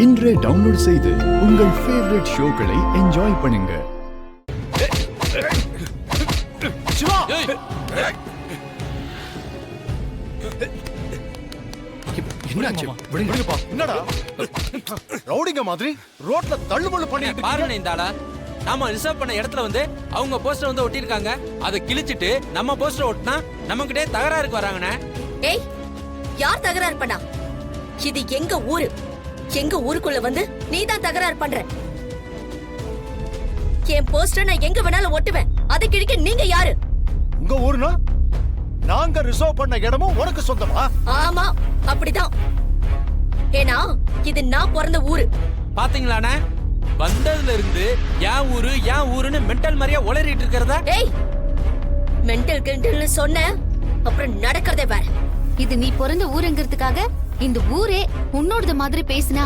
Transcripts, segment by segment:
இன்றே டவுன்லோட் செய்து உங்கள் ஃபேவரட் ஷோக்களை என்ஜாய் பண்ணுங்க. சிவா, என்னாச்சு? விடுங்கப்பா. என்னடா ரவுடிங்க மாதிரி ரோட்ல தள்ளுமுள்ளு பண்ணிட்டு பாருங்க இந்த ஆளா. நாம ரிசர்வ் பண்ண இடத்துல வந்து அவங்க போஸ்டர் வந்து ஒட்டிருக்காங்க. அதை கிழிச்சிட்டு நம்ம போஸ்டர் ஒட்டினா நம்ம கிட்டே தகராறுக்கு வராங்கண்ணே. ஏய், யார் தகராறு பண்ணா? இது எங்க ஊரு. எங்க ஊருக்குள்ள வந்து நீ தான் தகராறு பண்ற. என் போஸ்டர் நான் எங்க வேணாலும் ஒட்டுவேன். அதை கிழிக்க நீங்க யாரு? உங்க ஊருனா நாங்க ரிசர்வ் பண்ண இடமும் உனக்கு சொந்தமா? ஆமா, அப்படிதான். ஏன்னா இது நான் பிறந்த ஊரு. பாத்தீங்களாண்ணே, வந்ததுல இருந்து ஏன் ஊருன்னு மென்டல் மாதிரியா உளறிட்டு இருக்கிறதா? ஏய், மென்டல் கிண்டல்னு சொன்ன அப்புறம் நடக்கிறதே வேற. இது நீ பிறந்த ஊருங்கிறதுக்காக இந்த ஊரே உன்னோடது மாதிரி பேசினா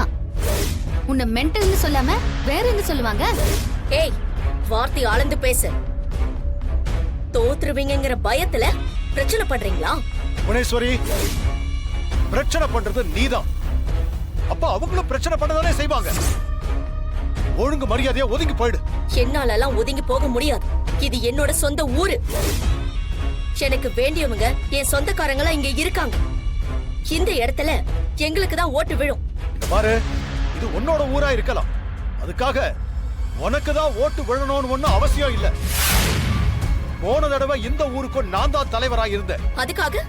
உன்னை மென்டல்னு சொல்லாம வேற என்ன சொல்லுவாங்க? ஏய், வார்த்தை அளந்து பேசு. தோத்துருவீங்கங்கிற பயத்துல பிரச்சனை பண்றீங்களா? புவனேஸ்வரி, பிரச்சனை பண்றது நீதான். அப்ப அவங்களும் பிரச்சனை பண்ணதானே செய்வாங்க. ஒழுங்கு மரியாதையா ஒதுங்கி போயிடு. என்னால எல்லாம் ஒதுங்கி போக முடியாது. இது என்னோட சொந்த ஊரு. எனக்கு வேண்டியவங்க என் சொந்தக்காரங்களா இங்க இருக்காங்க. இந்த இடத்துல எங்களுக்கு தான் ஓட்டு விழும். பாரு, இது உன்னோட ஊரா இருக்கலாம். அதுக்காக உனக்கு தான் ஓட்டு விழணும்னு ஒண்ணும் அவசியம் இல்ல. போன தடவை இந்த ஊருக்கு நான் தான் தலைவரா இருந்தேன். அதுக்காக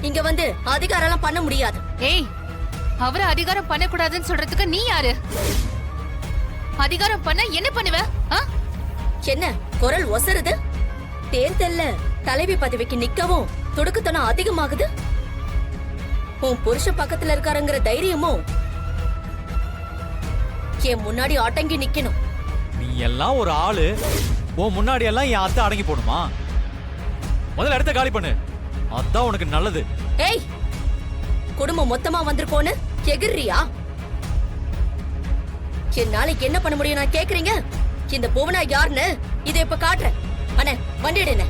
இங்க வந்து அதிகாரம் எல்லாம் பண்ண முடியாது. ஏய், அவரை அதிகாரம் பண்ணக்கூடாதுன்னு சொல்றதுக்கு நீ யாரு? அதிகாரம் பண்ண என்ன பண்ணுவ? என்ன குரல் ஒசருது? தேர்தல்ல தலைவி பதவிக்கு நிக்கவும் துடுக்குத்தனம் அதிகமாகுது. உன் புருஷ பக்கத்துல இருக்காருங்கிற தைரியமும் என் முன்னாடி அடங்கி நிக்கணும். நீ எல்லாம் ஒரு ஆளு, உன் முன்னாடி எல்லாம் என் அத்தை அடங்கி போடுமா? முதல்ல இடத்த காலி பண்ணு, அதான் உனக்கு நல்லது. ஏய், குடும்பம் மொத்தமா வந்திருக்கோன்னு எகிர்றியா? என்னால என்ன பண்ண முடியும் நான் கேக்குறீங்க? இந்த புவனா யாருன்னு இதை இப்ப காட்டுறேன். அண்ணே, வண்டிடு என்ன.